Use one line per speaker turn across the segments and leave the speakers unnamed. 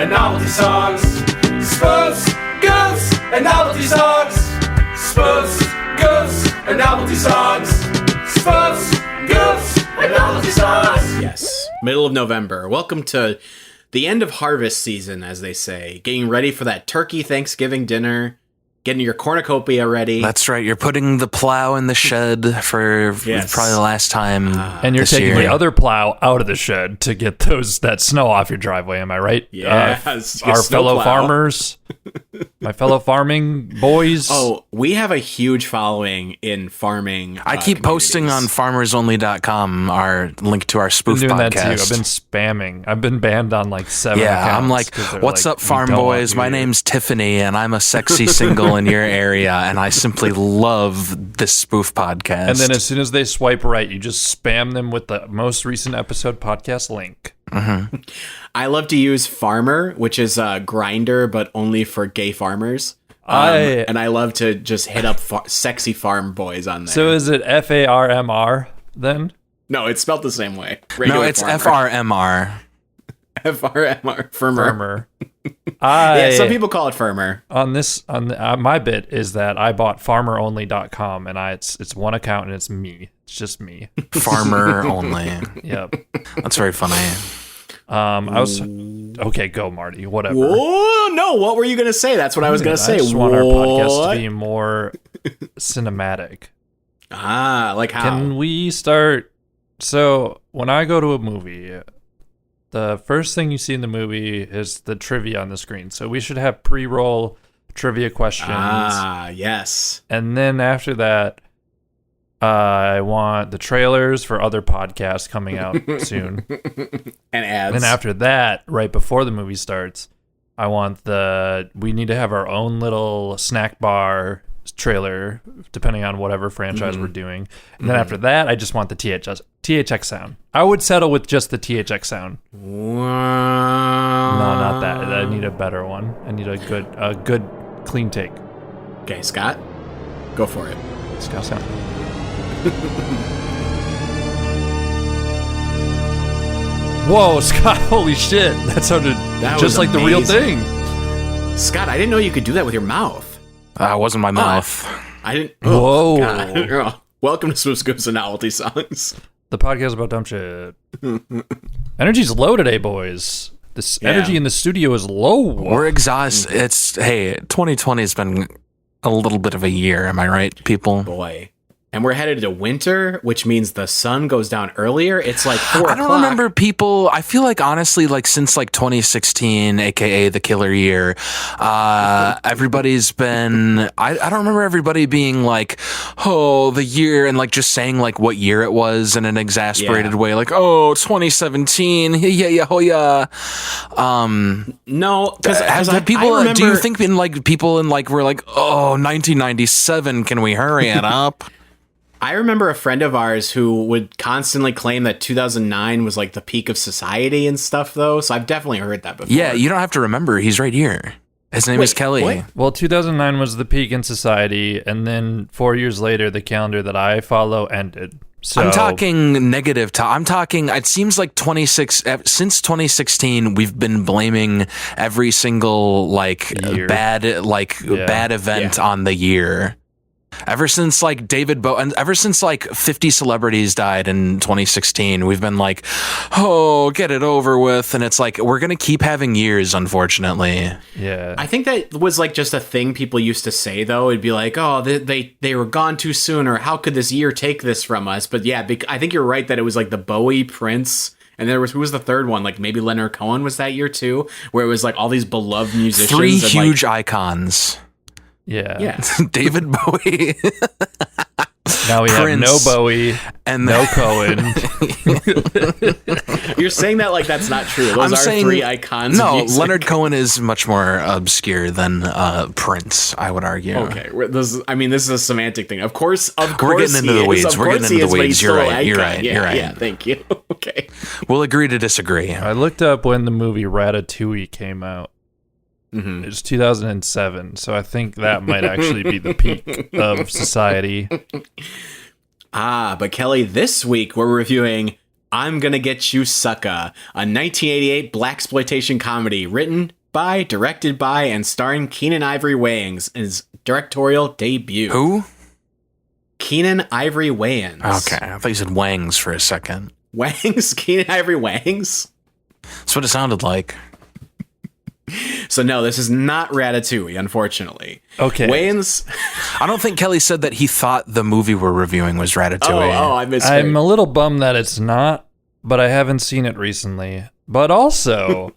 and novelty songs. Spoofs, goofs, and novelty songs. Spoofs, goofs, and novelty songs. Spoofs, goofs, and novelty songs.
Yes, middle of November. Welcome to the end of harvest season, as they say. Getting ready for that turkey Thanksgiving dinner. Getting your cornucopia ready.
That's right. You're putting the plow in the shed for probably the last time.
And you're taking the other plow out of the shed to get that snow off your driveway. Am I right?
Yes.
Our fellow farmers, my fellow farming boys.
Oh, we have a huge following in farming.
I keep posting on farmersonly.com our link to our spoof
doing
podcast.
That too. I've been spamming. I've been banned on like 7 accounts.
I'm like, what's up, farm boys? My name's Tiffany, and I'm a sexy single in your area, and I simply love this spoof podcast.
And then as soon as they swipe right, you just spam them with the most recent episode podcast link.
Mm-hmm.
I love to use Farmer, which is a grinder, but only for gay farmers. And I love to just hit up sexy farm boys on there.
So is it FARMR then?
No, it's spelled the same way.
No, it's FRMR.
FRMR. Firmer. Some people call it firmer.
On my bit is that I bought farmeronly.com and it's one account and it's me. It's just me.
Farmer only.
Yep.
That's very funny.
Okay, go Marty. Whatever.
Whoa, no, what were you gonna say? That's what I was gonna say.
I just want our podcast to be more cinematic.
Like how?
Can we start? So when I go to a movie, the first thing you see in the movie is the trivia on the screen. So we should have pre-roll trivia questions.
Yes.
And then after that, I want the trailers for other podcasts coming out soon.
And ads.
And then after that, right before the movie starts, I want we need to have our own little snack bar trailer, depending on whatever franchise we're doing. And then after that, I just want the THX sound. I would settle with just the THX sound.
Wow.
No, not that. I need a better one. I need a good clean take.
Okay, Scott, go for it.
Scott sound. Whoa, Scott! Holy shit! That sounded just like
amazing.
The real thing.
Scott, I didn't know you could do that with your mouth.
It wasn't my mouth.
I didn't.
Whoa!
God. Welcome to Spoofs, Goofs, and Novelty Songs.
The podcast about dumb shit. Energy's low today, boys. This energy in the studio is low.
We're exhausted. 2020 has been a little bit of a year. Am I right, people?
Boy. And we're headed to winter, which means the sun goes down earlier. It's like 4 o'clock.
I don't remember people. I feel like, honestly, like since like 2016, aka the killer year, everybody's been. I don't remember everybody being like, oh, the year, and like just saying like what year it was in an exasperated way, like, oh, 2017, yeah.
No, because
people. Do you think people were like, oh, 1997? Can we hurry it up?
I remember a friend of ours who would constantly claim that 2009 was like the peak of society and stuff, though. So I've definitely heard that before.
Yeah, you don't have to remember. He's right here. His name is Kelly.
What?
Well, 2009 was the peak in society, and then 4 years later, the calendar that I follow ended. So
I'm talking negative. I'm talking. It seems like since 2016, we've been blaming every single
year.
bad event on the year. Ever since like ever since like 50 celebrities died in 2016, we've been like, oh, get it over with. And it's like, we're going to keep having years, unfortunately.
Yeah.
I think that was like just a thing people used to say, though. It'd be like, oh, they were gone too soon, or how could this year take this from us? But yeah, I think you're right that it was like the Bowie, Prince, and who was the third one? Like maybe Leonard Cohen was that year too, where it was like all these beloved musicians.
3 huge icons.
Yeah.
David Bowie.
Now we have no Bowie and no Cohen.
You're saying that like that's not true. Those are 3 icons.
No, Leonard Cohen is much more obscure than Prince, I would argue.
Okay, this is a semantic thing. Of course,
we're getting into the weeds. We're getting into the weeds. You're right.
Yeah, thank you. Okay.
We'll agree to disagree.
I looked up when the movie Ratatouille came out.
Mm-hmm.
It was 2007, so I think that might actually be the peak of society.
But Kelly, this week we're reviewing I'm Gonna Get You, Sucka, a 1988 blaxploitation comedy written by, directed by, and starring Keenan Ivory Wayans in his directorial debut.
Who?
Keenan Ivory Wayans.
Okay, I thought you said Wangs for a second.
Wangs? Keenan Ivory Wangs?
That's what it sounded like.
So no, this is not Ratatouille, unfortunately.
Okay.
Wayans...
I don't think Kelly said that he thought the movie we're reviewing was Ratatouille.
I misheard.
I'm a little bummed that it's not, but I haven't seen it recently. But also,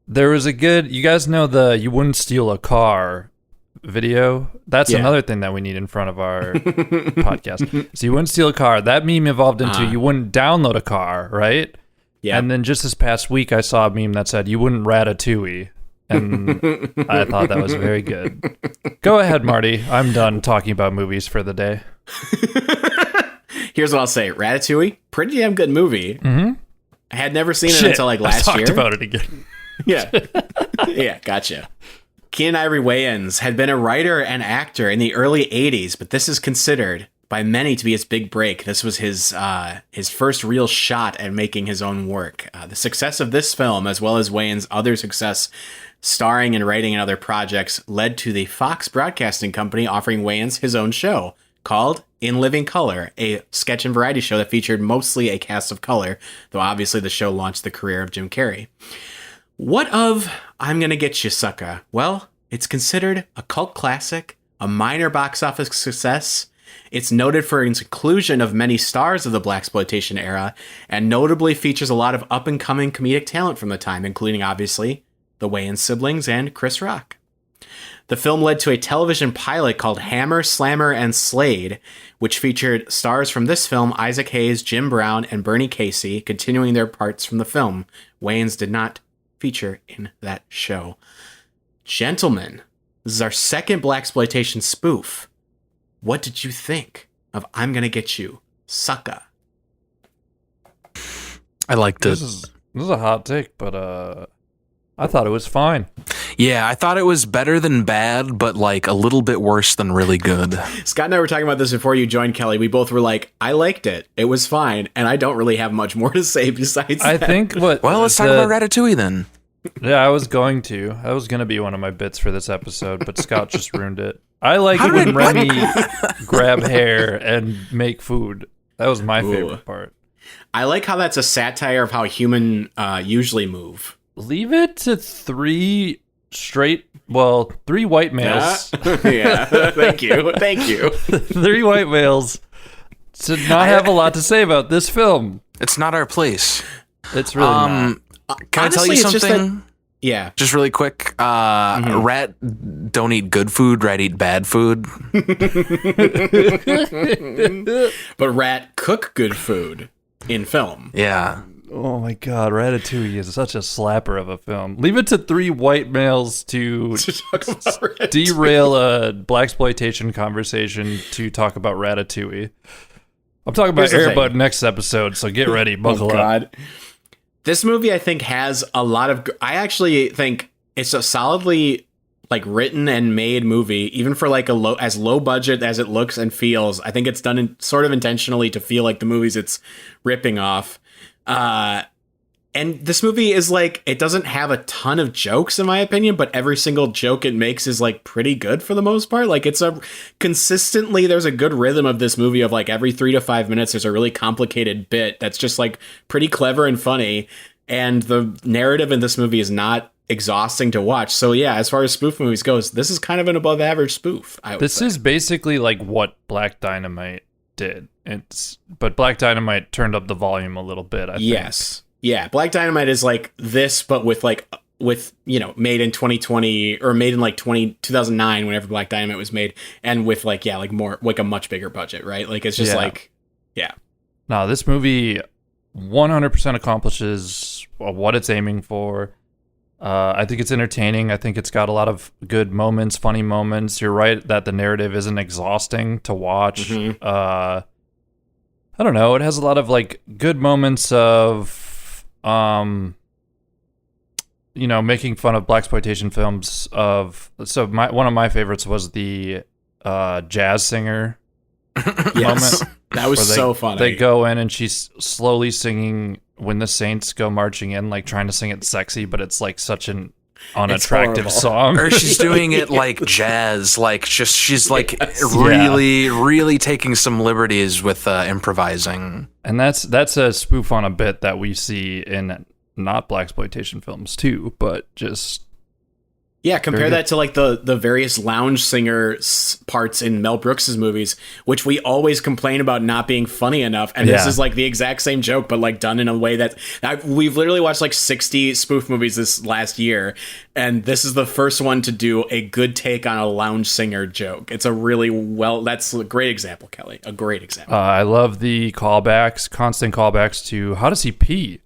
there was a good... You guys know the You Wouldn't Steal a Car video? That's another thing that we need in front of our podcast. So You Wouldn't Steal a Car. That meme evolved into You Wouldn't Download a Car, right?
Yeah.
And then just this past week, I saw a meme that said, You Wouldn't Ratatouille. And I thought that was very good. Go ahead, Marty. I'm done talking about movies for the day.
Here's what I'll say. Ratatouille, pretty damn good movie.
Mm-hmm.
I had never seen it until like last year.
I talked about it again.
Yeah. Yeah, gotcha. Keenan Ivory Wayans had been a writer and actor in the early 80s, but this is considered by many to be his big break. This was his first real shot at making his own work. The success of this film, as well as Wayans' other success starring and writing in other projects, led to the Fox Broadcasting Company offering Wayans his own show called In Living Color, a sketch and variety show that featured mostly a cast of color, though obviously the show launched the career of Jim Carrey. What of I'm Gonna Get You, Sucka? Well, it's considered a cult classic, a minor box office success. It's noted for its inclusion of many stars of the blaxploitation era, and notably features a lot of up-and-coming comedic talent from the time, including, obviously, the Wayans siblings and Chris Rock. The film led to a television pilot called Hammer, Slammer, and Slade, which featured stars from this film, Isaac Hayes, Jim Brown, and Bernie Casey, continuing their parts from the film. Wayans did not feature in that show. Gentlemen, this is our second blaxploitation spoof. What did you think of I'm Gonna Get You, Sucka?
I liked it.
This is a hot take, but I thought it was fine.
Yeah, I thought it was better than bad, but like a little bit worse than really good.
Scott and I were talking about this before you joined, Kelly. We both were like, I liked it. It was fine. And I don't really have much more to say besides
I
that.
think what...
Well, let's talk about Ratatouille then.
Yeah, I was going to. That was going to be one of my bits for this episode, but Scott just ruined it. I like it when Remy grab hair and make food. That was my favorite part.
I like how that's a satire of how human usually move.
Leave it to three white males.
Yeah, thank you. Thank you.
Three white males to not have a lot to say about this film.
It's not our place.
It's really not.
Can
Honestly,
I tell you
it's
something?
Yeah.
Just really quick. Rat don't eat good food, rat eat bad food.
But rat cook good food in film.
Yeah.
Oh my god, Ratatouille is such a slapper of a film. Leave it to three white males to
Talk about Ratatouille.
derail a blaxploitation conversation to talk about Ratatouille. I'm talking about
Here's the
Air Bud
thing.
next episode, so get ready, buckle up.
This movie, I think, has a lot of... I actually think it's a solidly like written and made movie, even for like as low budget as it looks and feels. I think it's done sort of intentionally to feel like the movies it's ripping off. And this movie is like, it doesn't have a ton of jokes in my opinion, but every single joke it makes is like pretty good for the most part. Like it's there's a good rhythm of this movie of like every 3 to 5 minutes, there's a really complicated bit that's just like pretty clever and funny. And the narrative in this movie is not exhausting to watch. So yeah, as far as spoof movies goes, this is kind of an above average spoof.
This is basically like what Black Dynamite did. But Black Dynamite turned up the volume a little bit, I think.
Yes. Yeah, Black Dynamite is like this, but with made in 2020 or made in like 2009, whenever Black Dynamite was made, and with like more like a much bigger budget, right? Like it's just yeah.
No, this movie 100% accomplishes what it's aiming for. I think it's entertaining. I think it's got a lot of good moments, funny moments. You're right that the narrative isn't exhausting to watch.
Mm-hmm.
I don't know. It has a lot of like good moments of making fun of blaxploitation films. One of my favorites was the jazz singer moment.
That was
where
so funny.
They go in and she's slowly singing "When the Saints Go Marching In," like trying to sing it sexy, but it's like such an unattractive
horrible.
song.
Or she's doing it like jazz, like just she's like really taking some liberties with improvising.
And that's a spoof on a bit that we see in not blaxploitation films too, but just
Yeah, compare that to like the various lounge singer parts in Mel Brooks's movies, which we always complain about not being funny enough. And this is like the exact same joke, but like done in a way that we've literally watched like 60 spoof movies this last year. And this is the first one to do a good take on a lounge singer joke. It's a really that's a great example, Kelly. A great example.
I love the constant callbacks to how does he pee?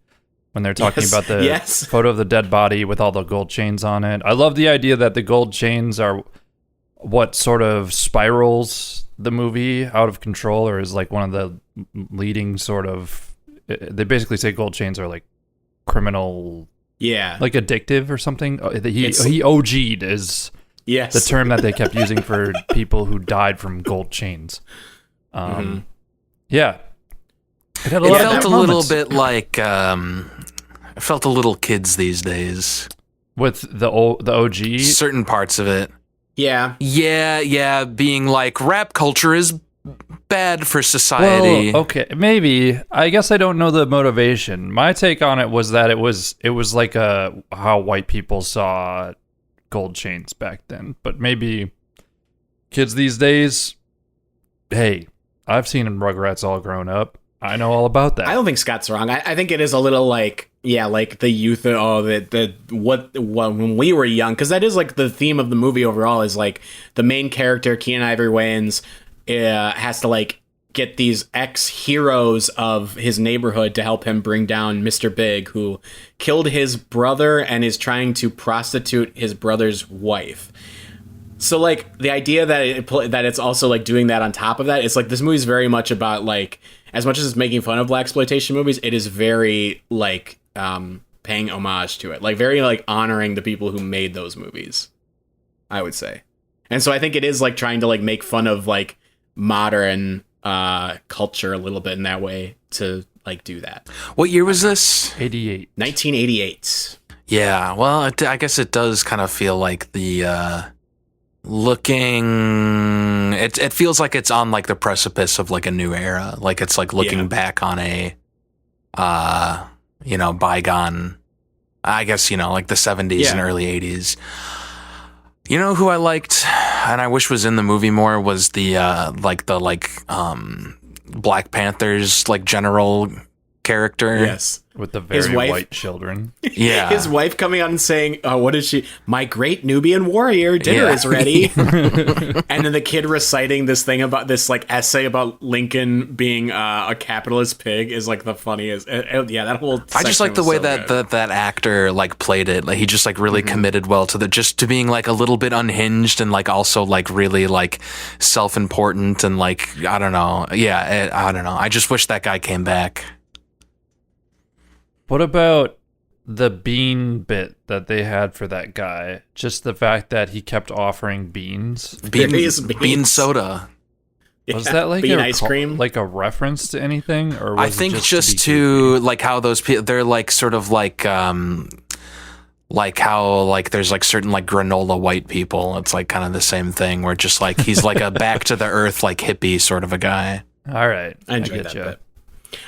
When they're talking about the photo of the dead body with all the gold chains on it. I love the idea that the gold chains are what sort of spirals the movie out of control, or is like one of the leading sort of... They basically say gold chains are like criminal...
Yeah.
Like addictive or something. He OG'd is the term that they kept using for people who died from gold chains. Yeah. It
felt a little bit like I felt a little kids these days
with the OG.
Certain parts of it,
yeah,
being like rap culture is bad for society.
Well, okay, maybe. I guess I don't know the motivation. My take on it was that it was like how white people saw gold chains back then, but maybe kids these days. Hey, I've seen Rugrats all grown up. I know all about that.
I don't think Scott's wrong. I think it is a little like, like the youth, when we were young, because that is like the theme of the movie overall is like the main character, Keanu Ivory Wayans, has to like get these ex-heroes of his neighborhood to help him bring down Mr. Big, who killed his brother and is trying to prostitute his brother's wife. So like the idea that it's also like doing that on top of that, it's like this movie's very much about like, as much as it's making fun of blaxploitation movies, it is very like paying homage to it, like very like honoring the people who made those movies, I would say. And so I think it is like trying to like make fun of like modern culture a little bit in that way to like do that.
What year was this?
1988.
Yeah, well, I guess it does kind of feel like the looking. It feels like it's on like the precipice of like a new era. Like it's like looking back on a bygone, I guess, like the 70s and early 80s. You know who I liked and I wish was in the movie more was the Black Panther's like general character.
Yes.
With the very white children.
Yeah.
His wife coming on and saying, what is she? My great Nubian warrior, dinner is ready. And then the kid reciting this thing about this like essay about Lincoln being a capitalist pig is like the funniest. That whole
I just like the way that actor like played it. Like he just like really committed well to being like a little bit unhinged and like also like really like self-important and like, I don't know. Yeah, I don't know. I just wish that guy came back.
What about the bean bit that they had for that guy? Just the fact that he kept offering beans.
Bean soda.
Was that like
bean ice cream?
Like a reference to anything? Or was
I think
it
just to like how those people, they're like sort of like how like there's like certain like granola white people. It's like kind of the same thing where just like he's like a back to the earth like hippie sort of a guy.
All right.
I enjoyed that bit.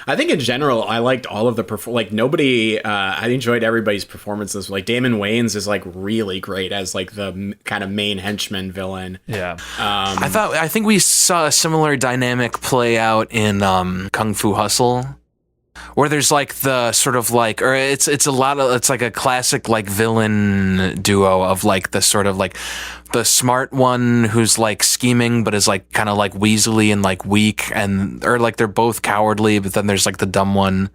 I think in general, I liked all of the I enjoyed everybody's performances. Like Damon Wayans is like really great as like the kind of main henchman villain.
Yeah.
I think we saw a similar dynamic play out in Kung Fu Hustle, where there's like the sort of like, or it's like a classic like villain duo of like the sort of like the smart one who's like scheming but is like kind of like weaselly and like weak, and or like they're both cowardly, but then there's like the dumb one.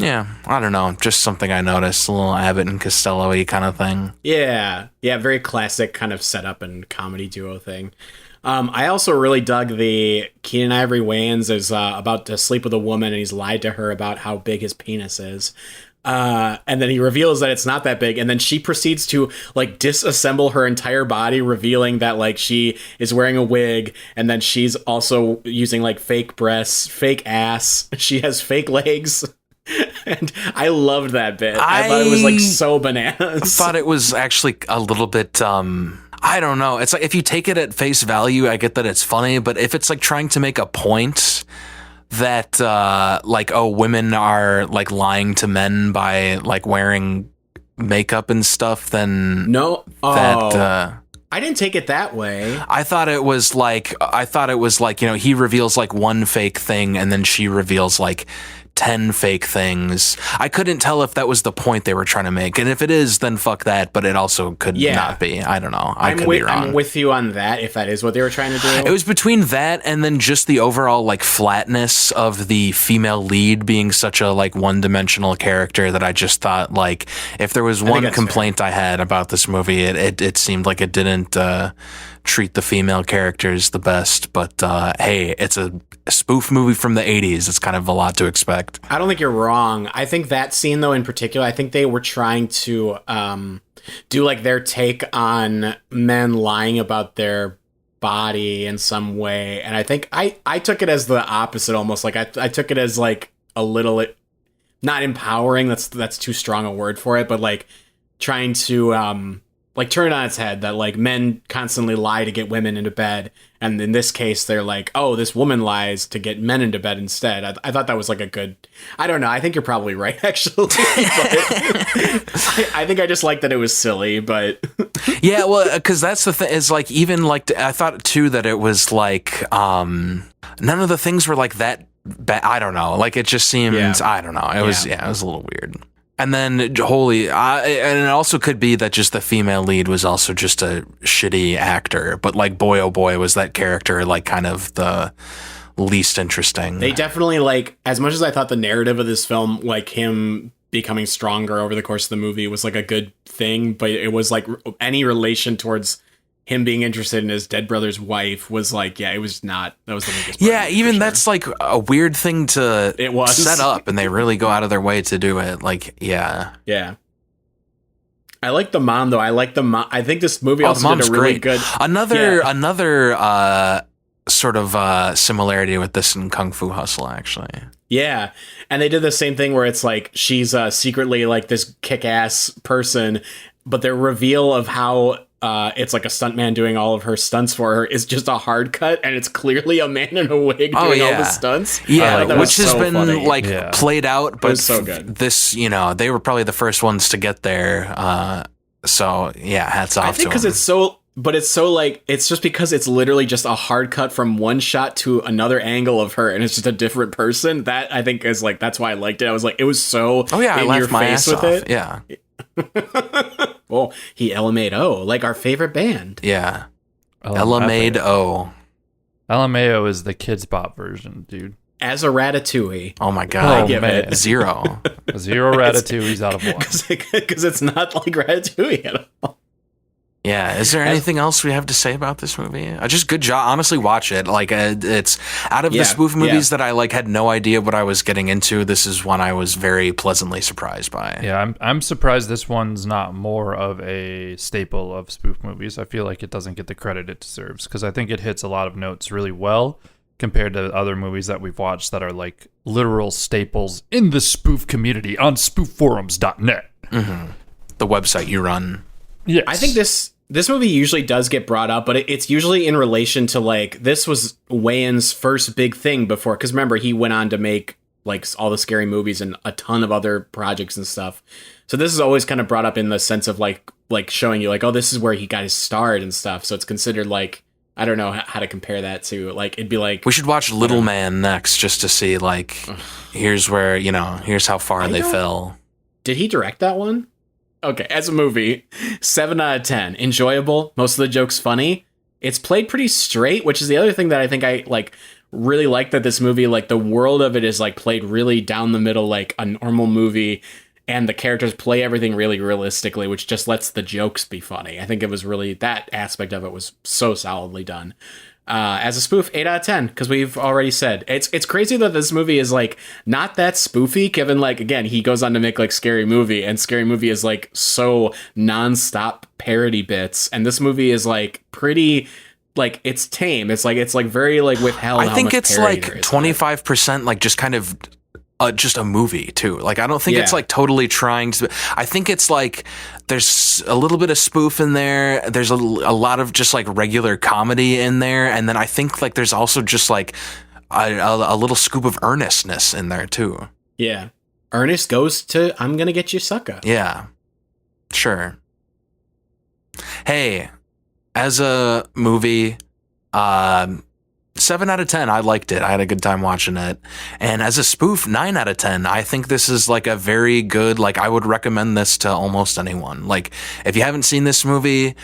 Yeah, I don't know, just something I noticed, a little Abbott and Costello-y kind of thing.
Yeah, very classic kind of setup and comedy duo thing. I also really dug the Keenan Ivory Wayans is about to sleep with a woman and he's lied to her about how big his penis is. And then he reveals that it's not that big, and then she proceeds to like disassemble her entire body, revealing that like she is wearing a wig, and then she's also using like fake breasts, fake ass, she has fake legs. And I loved that bit. I thought it was like so bananas.
I thought it was actually a little bit I don't know. It's like if you take it at face value, I get that it's funny, but if it's like trying to make a point that like, oh, women are like lying to men by like wearing makeup and stuff, then I
didn't take it that way.
I thought it was like, you know, he reveals like one fake thing and then she reveals like 10 fake things. I couldn't tell if that was the point they were trying to make. And if it is, then fuck that. But it also could not be. I don't know. I could be wrong.
I'm with you on that, if that is what they were trying to do.
It was between that and then just the overall like flatness of the female lead being such a like one-dimensional character that I just thought like if there was one complaint I had about this movie, it seemed like it didn't treat the female characters the best. But hey, it's a spoof movie from the 80s. It's kind of a lot to expect.
I don't think you're wrong. I think that scene, though, in particular, I think they were trying to do like their take on men lying about their body in some way. And I think I took it as the opposite almost. Like I took it as like a little, not empowering. That's too strong a word for it, but like trying to like turn it on its head that like men constantly lie to get women into bed, and in this case they're like, oh, this woman lies to get men into bed instead. I thought that was like a good, I don't know, I think you're probably right actually. I think I just liked that it was silly, but
yeah, well, because that's the thing is like even like I thought too that it was like none of the things were like that bad. I don't know, like it just seemed I don't know, it was it was a little weird. And then, and it also could be that just the female lead was also just a shitty actor. But like, boy, oh boy, was that character like kind of the least interesting.
They definitely like, as much as I thought the narrative of this film, like him becoming stronger over the course of the movie was like a good thing. But it was like any relation towards him being interested in his dead brother's wife was like, it was not, that was the biggest part.
Yeah, even that's like a weird thing to set up, and they really go out of their way to do it. Like, yeah. I like the mom, though. I think this movie also did a really good. Another sort of similarity with this in Kung Fu Hustle, actually.
Yeah, and they did the same thing where it's like she's secretly like this kick-ass person, but their reveal of how it's like a stuntman doing all of her stunts for her is just a hard cut, and it's clearly a man in a wig doing all the stunts.
Yeah, which has been funny. Played out, but
so good.
This, they were probably the first ones to get there. So yeah, hats off.
I think because it's so, but it's so like it's just because it's literally just a hard cut from one shot to another angle of her, and it's just a different person. That I think is like that's why I liked it. I was like, it was so in your face with it.
Yeah.
Well, he LMAO, like our favorite band.
Yeah. LMAO.
LMAO is the Kids Bop version, dude.
As a Ratatouille.
Oh my god.
I give it
0.
0 Ratatouilles out of 1.
Because it's not like Ratatouille at all.
Yeah, is there anything else we have to say about this movie? Just good job. Honestly, watch it. Like, it's out of the spoof movies that I like had no idea what I was getting into. This is one I was very pleasantly surprised by.
Yeah, I'm surprised this one's not more of a staple of spoof movies. I feel like it doesn't get the credit it deserves because I think it hits a lot of notes really well compared to other movies that we've watched that are like literal staples in the spoof community on spoofforums.net.
Mm-hmm. The website you run.
Yes.
I think this movie usually does get brought up, but it's usually in relation to like this was Wayans' first big thing before, because remember he went on to make like all the scary movies and a ton of other projects and stuff. So this is always kind of brought up in the sense of like showing you like, oh, this is where he got his start and stuff. So it's considered like, I don't know how to compare that to, like it'd be like
we should watch Little Man next just to see like here's where here's how far they fell.
Did he direct that one? Okay, as a movie, 7 out of 10. Enjoyable. Most of the jokes funny. It's played pretty straight, which is the other thing that I think I like really like that this movie, like the world of it is like played really down the middle, like a normal movie, and the characters play everything really realistically, which just lets the jokes be funny. I think it was really, that aspect of it was so solidly done. As a spoof, 8 out of 10, because we've already said it's crazy that this movie is like not that spoofy. Given like again, he goes on to make like Scary Movie, and Scary Movie is like so nonstop parody bits, and this movie is like pretty like it's tame. It's like very like withheld.
I think it's like 25% like just kind of just a movie too. Like I don't think it's like totally trying to. I think it's like there's a little bit of spoof in there. There's a lot of just like regular comedy in there, and then I think like there's also just like a little scoop of earnestness in there too.
Yeah, Ernest goes to I'm gonna get you Sucka.
Yeah, sure. Hey, as a movie, 7 out of 10. I liked it. I had a good time watching it. And as a spoof, 9 out of 10. I think this is like a very good, like I would recommend this to almost anyone. Like if you haven't seen this movie,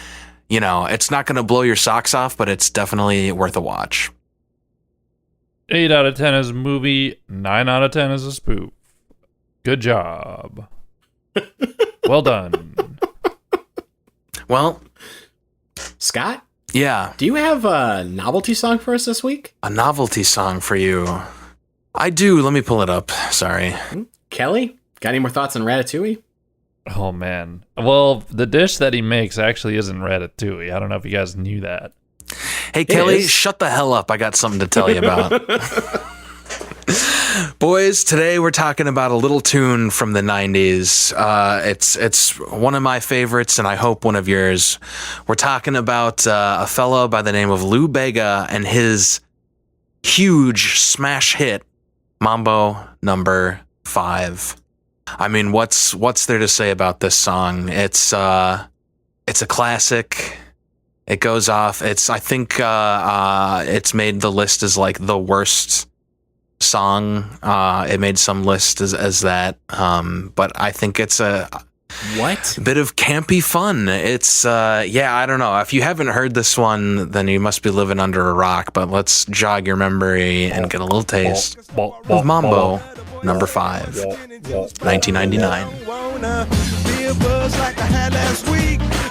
you know, it's not going to blow your socks off, but it's definitely worth a watch.
8 out of 10 as a movie, 9 out of 10 as a spoof. Good job. Well done.
Well,
Scott?
Yeah.
Do you have a novelty song for us this week?
A novelty song for you. I do. Let me pull it up. Sorry.
Kelly, got any more thoughts on Ratatouille?
Oh, man. Well, the dish that he makes actually isn't Ratatouille. I don't know if you guys knew that.
Hey, Kelly, shut the hell up. I got something to tell you about. Boys, today we're talking about a little tune from the 90s. It's one of my favorites, and I hope one of yours. We're talking about a fellow by the name of Lou Bega and his huge smash hit, Mambo number 5. I mean, what's there to say about this song? It's a classic. It goes off. I think it's made the list as like the worst song. It made some list as that, but I think it's a bit of campy fun. It's I don't know, if you haven't heard this one, then you must be living under a rock, but let's jog your memory and get a little taste of Mambo number 5, 1999.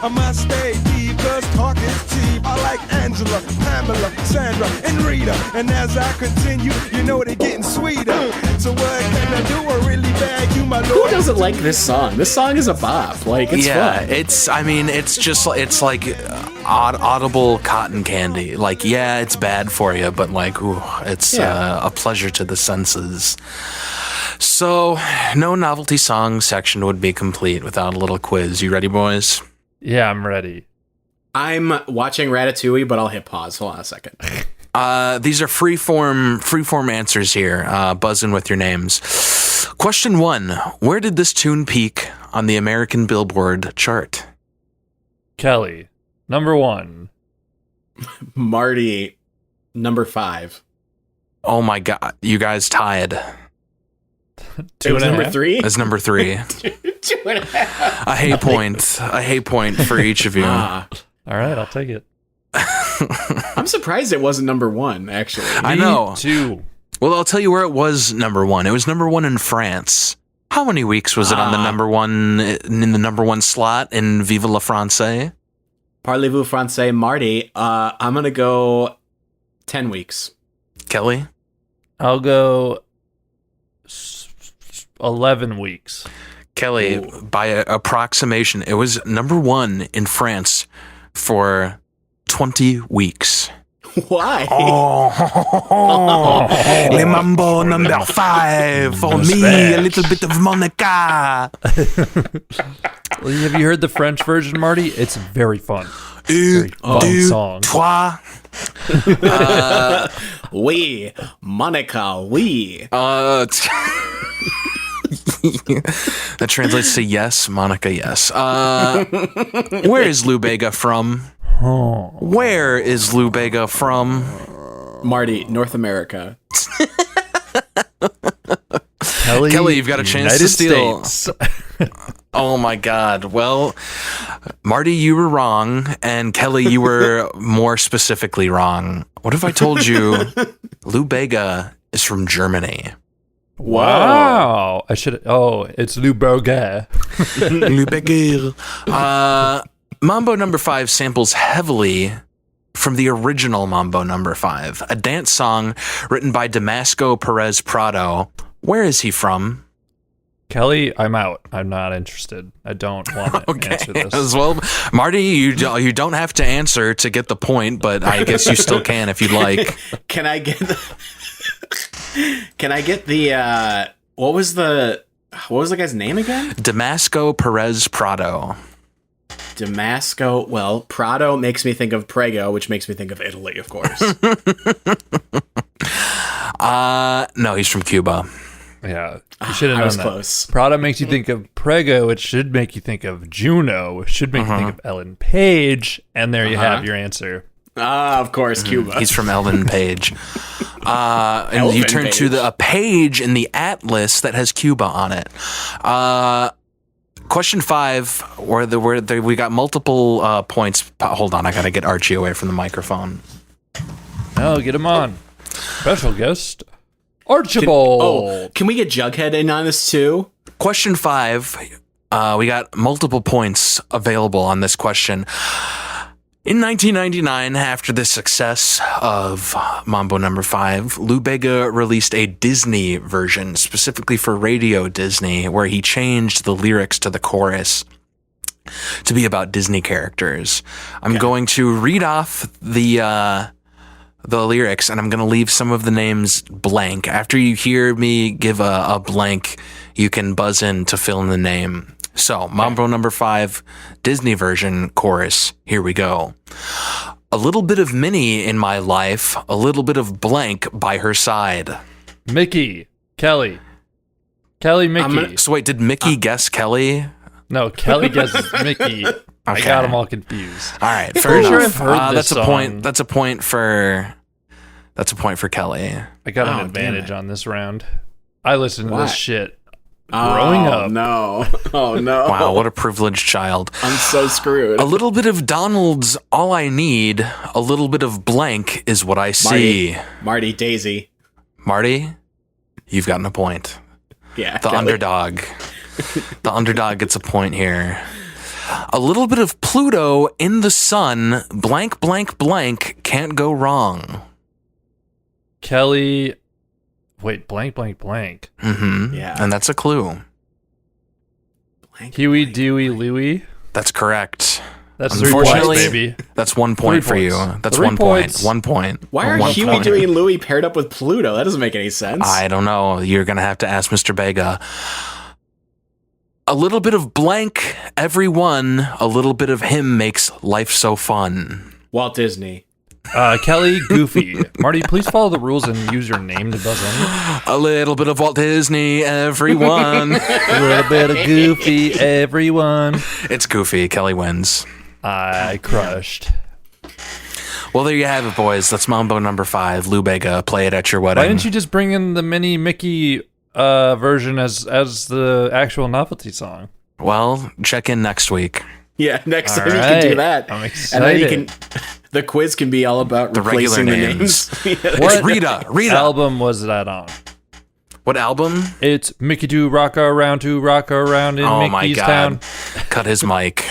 I must stay deep, cause talk is cheap. I like Angela, Pamela, Sandra, and Rita. And as I continue, you know they're getting sweeter. So what can I do? I really bag you, my lord.
Who doesn't like this song? This song is a bop. Like, it's fun.
It's like audible cotton candy. Like, yeah, it's bad for you, but like, ooh, it's a pleasure to the senses. So, no novelty song section would be complete without a little quiz. You ready, boys?
Yeah, I'm ready.
I'm watching Ratatouille, but I'll hit pause. Hold on a second.
These are freeform answers here. Buzzing with your names. Question 1. Where did this tune peak on the American Billboard chart?
Kelly, number 1.
Marty, number 5.
Oh my God. You guys tied.
It was number 3?
It's number 3.
2.5.
A hay point for each of you.
All right, I'll take it.
I'm surprised it wasn't number 1, actually.
I know.
Me too.
Well, I'll tell you where it was number 1. It was number 1 in France. How many weeks was it on the number 1 in the number 1 slot in Vive la France?
Parlez-vous français, Marty? I'm gonna go 10 weeks.
Kelly?
I'll go 11 weeks.
Kelly, by approximation, it was number 1 in France for 20 weeks.
Why?
Le Mambo number 5 for me, a little bit of Monica.
Have you heard the French version, Marty? It's very fun.
Very
fun song.
Trois.
Oui, Monica, oui.
That translates to yes, Monica, yes. Where is Lou Bega from? Where is Lou Bega from?
Marty, North America.
Kelly, you've got a chance
United
to steal.
States.
Oh my God. Well, Marty, you were wrong, and Kelly, you were more specifically wrong. What if I told you Lou Bega is from Germany?
Wow. I should. Oh, it's Lou Bega.
Lou Bega. Mambo number 5 samples heavily from the original Mambo number 5, a dance song written by Damasco Perez Prado. Where is he from?
Kelly, I'm out. I'm not interested. I don't want to answer this.
As well, Marty, you don't have to answer to get the point, but I guess you still can if you'd like.
Can I get the what was the guy's name again?
Damasco Perez Prado.
Damasco. Well, Prado makes me think of Prego, which makes me think of Italy, of course.
No, he's from Cuba.
Yeah, you should have known that.
Close.
Prada makes you think of Prego. It should make you think of Juno. It should make you think of Ellen Page. And there you have your answer.
Of course, Cuba.
He's from Ellen Page. And
Elvin
you turn
Page.
to a page in the atlas that has Cuba on it. Question 5, where we got multiple points. Hold on, I gotta get Archie away from the microphone.
No, get him on. Special guest, Archibald.
Can we get Jughead in on this too?
Question 5, we got multiple points available on this question. In 1999, after the success of Mambo number 5, Lou Bega released a Disney version, specifically for Radio Disney, where he changed the lyrics to the chorus to be about Disney characters. I'm going to read off the lyrics, and I'm going to leave some of the names blank. After you hear me give a blank, you can buzz in to fill in the name. So, Mambo number 5, Disney version chorus. Here we go. A little bit of Minnie in my life, a little bit of blank by her side.
Mickey, Kelly, Mickey.
So wait, did Mickey guess Kelly?
No, Kelly guesses Mickey. I got them all confused.
All right, fair
Pretty sure
enough.
I've heard this
that's a
song.
point. That's a point for Kelly.
I got an
Oh,
advantage on this round. I listened to
Why?
this shit growing up.
No. Oh, no.
Wow, what a privileged child.
I'm so screwed.
A little bit of Donald's all I need. A little bit of blank is what I see.
Marty, Daisy.
Marty, you've gotten a point.
Yeah.
The
Kelly.
underdog. The underdog gets a point here. A little bit of Pluto in the sun. Blank, blank, blank. Can't go wrong.
Kelly, wait, blank, blank, blank.
Mm-hmm.
Yeah.
And that's a clue.
Blank,
Huey,
blank.
Dewey, Louie.
That's correct.
That's 3 points,
Unfortunately,
baby.
That's 1 point
3
for you.
points.
That's
3
1
points.
point. 1 point.
Why are
1
Huey,
point.
Dewey, and Louie paired up with Pluto? That doesn't make any sense.
I don't know. You're going to have to ask Mr. Bega. A little bit of blank, everyone. A little bit of him makes life so fun.
Walt Disney.
Kelly, Goofy. Marty, please follow the rules and use your name to buzz in.
A little bit of Walt Disney, everyone.
A little bit of Goofy, everyone.
It's Goofy. Kelly wins.
I crushed.
Well, there you have it, boys. That's Mambo number 5. Lou Bega, play it at your wedding.
Why didn't you just bring in the mini Mickey version as the actual novelty song?
Well, check in next week.
Yeah, next
All
time you can do
right.
that.
I'm
And then you
excited.
can. The quiz can be all about
The regular
replacing the
names.
names.
It's Rita. Rita.
Album was that on?
What album?
It's Mickey Do Rock Around to Rock Around in
Oh my
Mickey's
God.
Town.
Cut his mic.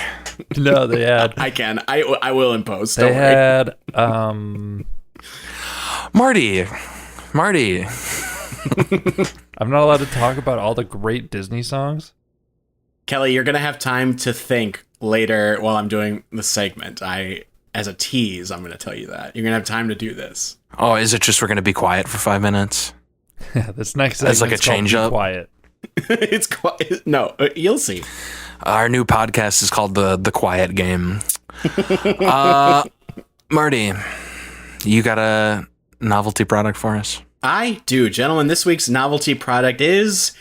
No, they had.
I can. I will in post.
They
Don't worry.
had.
Marty.
I'm not allowed to talk about all the great Disney songs.
Kelly, you're gonna have time to think later while I'm doing the segment. As a tease, I'm gonna tell you that you're gonna have time to do this.
Oh, is it just we're going to be quiet for 5 minutes?
This next
As
segment's
like a
called
change
Be
up?
Quiet.
It's quite no. You'll see.
Our new podcast is called The Quiet Game. Marty, you got a novelty product for us?
I do, gentlemen. This week's novelty product is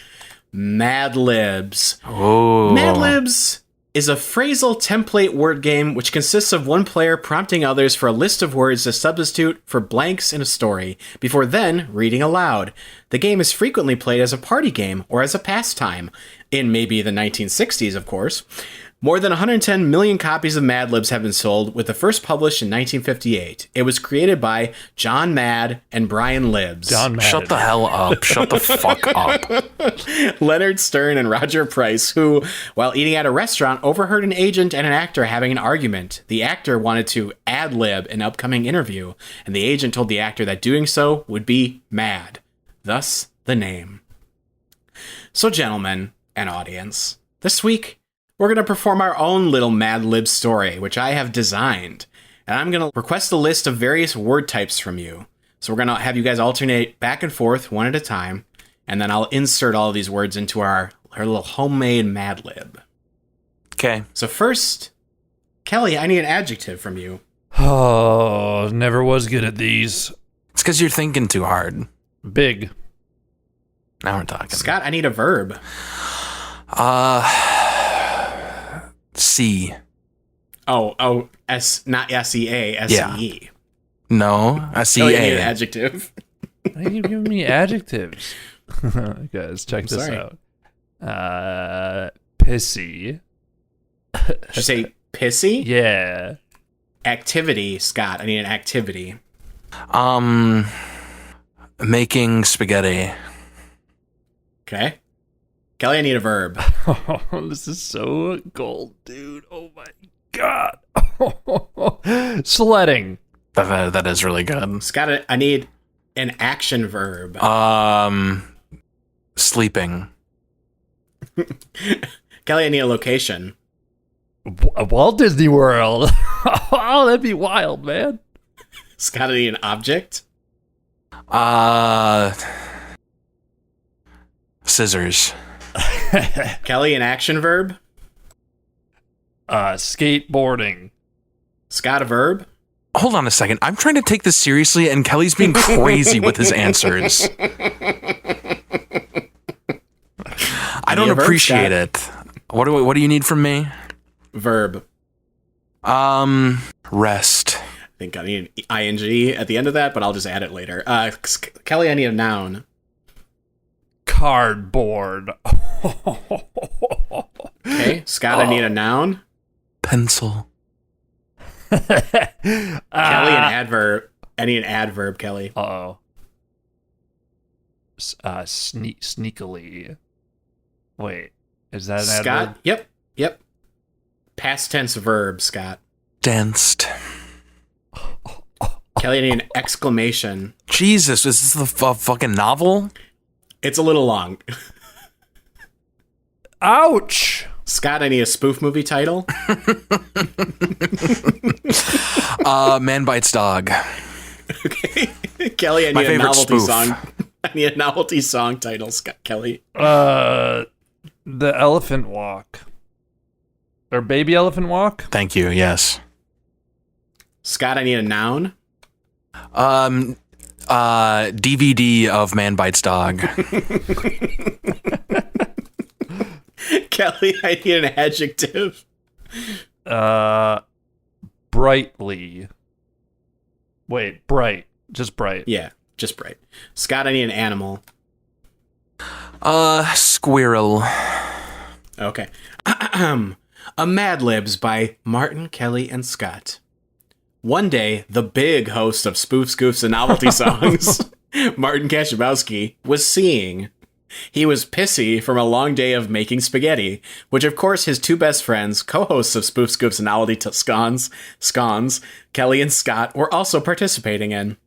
Mad Libs.
Oh.
Mad Libs is a phrasal template word game which consists of one player prompting others for a list of words to substitute for blanks in a story, before then reading aloud. The game is frequently played as a party game or as a pastime, in maybe the 1960s, of course. More than 110 million copies of Mad Libs have been sold, with the first published in 1958. It was created by John Mad and Brian Libs.
John Madden.
Shut the hell up. Shut the fuck up.
Leonard Stern and Roger Price, who, while eating at a restaurant, overheard an agent and an actor having an argument. The actor wanted to ad-lib an upcoming interview, and the agent told the actor that doing so would be mad. Thus, the name. So, gentlemen and audience, this week, we're going to perform our own little Mad Lib story, which I have designed. And I'm going to request a list of various word types from you. So we're going to have you guys alternate back and forth one at a time. And then I'll insert all of these words into our little homemade Mad Lib.
Okay.
So first, Kelly, I need an adjective from you.
Oh, never was good at these.
It's because you're thinking too hard.
Big.
Now we're talking.
Scott, I need a verb.
C.
Oh, S, not S-E-A, S-E-E.
Yeah. No,
Kelly, I need an
S-E-A.
adjective.
Why are you giving me adjectives? Guys, check this
sorry.
out. Pissy.
Did you say pissy?
Yeah.
Activity, Scott. I need an activity.
Making spaghetti.
Okay. Kelly, I need a verb.
Oh, this is so gold, dude. Oh my god. Sledding.
That is really good.
Scott, I need an action verb.
Sleeping.
Kelly, I need a location.
Walt Disney World. Oh, that'd be wild, man.
Scott, I need an object.
Scissors.
Kelly, an action verb.
Skateboarding.
Scott, a verb.
Hold on a second. I'm trying to take this seriously, and Kelly's being crazy with his answers. I don't
a verb,
appreciate
Scott?
it. What do you need from me?
Verb.
Rest.
I think I need an ing at the end of that, but I'll just add it later. Kelly, I need a noun.
Cardboard.
Okay. Scott, I need a noun.
Pencil.
Kelly, an adverb. I need an adverb, Kelly.
Uh-oh. Sneakily. Wait, is that an
Scott?
adverb?
Yep. Past tense verb, Scott.
Danced.
Kelly, I need an exclamation.
Jesus, is this the fucking novel?
It's a little long.
Ouch!
Scott, I need a spoof movie title.
Man Bites Dog.
Okay. Kelly, I
My
need a
favorite
novelty
spoof.
song. I need a novelty song title, Scott. Kelly.
The Elephant Walk. Or Baby Elephant Walk?
Thank you, yes.
Scott, I need a noun.
DVD of Man Bites Dog.
Kelly, I need an adjective.
Brightly. Wait, bright. Just bright.
Yeah, just bright. Scott, I need an animal.
Squirrel.
Okay. A Mad Libs by Martin, Kelly, and Scott. One day, the big host of Spoof, Scoofs, and Novelty Songs, Martin Kashabowski, was seeing. He was pissy from a long day of making spaghetti, which of course his two best friends, co-hosts of Spoof, Scoofs, and Novelty Scones, Kelly and Scott, were also participating in.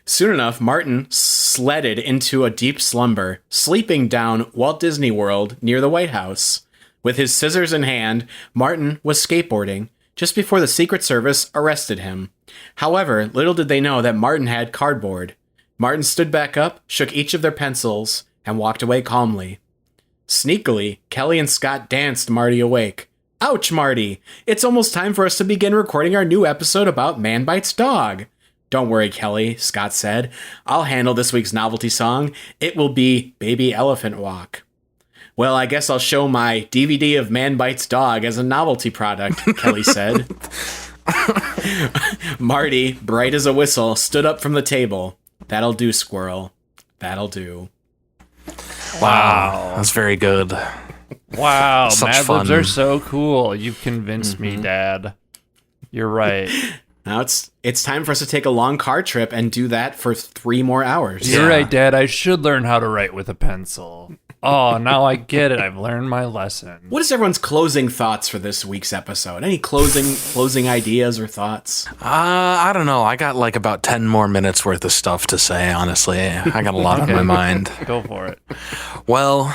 Soon enough, Martin sledded into a deep slumber, sleeping down Walt Disney World near the White House. With his scissors in hand, Martin was skateboarding, just before the Secret Service arrested him. However, little did they know that Martin had cardboard. Martin stood back up, shook each of their pencils, and walked away calmly. Sneakily, Kelly and Scott danced Marty awake. Ouch, Marty! It's almost time for us to begin recording our new episode about Man Bites Dog. Don't worry, Kelly, Scott said. I'll handle this week's novelty song. It will be Baby Elephant Walk. Well, I guess I'll show my DVD of Man Bites Dog as a novelty product, Kelly said. Marty, bright as a whistle, stood up from the table. That'll do, squirrel. That'll do.
Wow. That's very good.
Wow,
Such
Mad
fun.
Libs are so cool. You've convinced me, Dad. You're right.
Now it's time for us to take a long car trip and do that for 3 more hours.
You're right, Dad. I should learn how to write with a pencil. Oh, now I get it. I've learned my lesson.
What is everyone's closing thoughts for this week's episode? Any closing ideas or thoughts?
I don't know. I got like about 10 more minutes worth of stuff to say, honestly. I got a lot on my mind.
Go for it.
Well,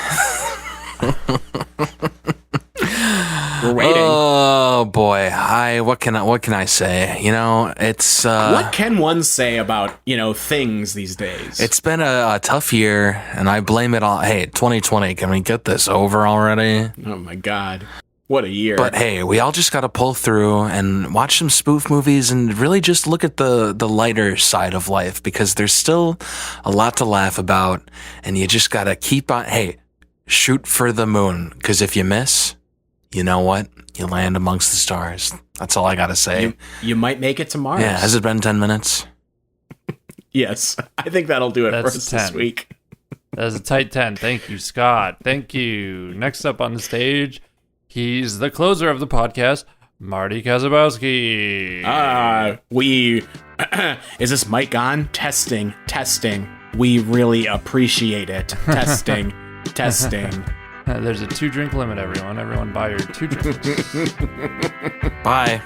We're waiting.
oh boy. What can I say? You know, it's
What can one say about, things these days?
it's been a tough year, and I blame it all. Hey, 2020, can we get this over already?
Oh my God. What a year.
But hey, we all just got to pull through and watch some spoof movies and really just look at the lighter side of life, because there's still a lot to laugh about, and you just got to keep on. Hey, shoot for the moon, because if you miss, you know what? You land amongst the stars. That's all I got to say.
you might make it to Mars.
Yeah, has it been 10 minutes?
Yes. I think that'll do it for
That's
us this
10.
week.
That's a tight 10. Thank you, Scott. Thank you. Next up on the stage, he's the closer of the podcast, Marty Kazabowski.
Is this mic on? Testing. We really appreciate it. Testing.
There's a 2-drink limit, everyone. Everyone buy your 2 drinks.
Bye.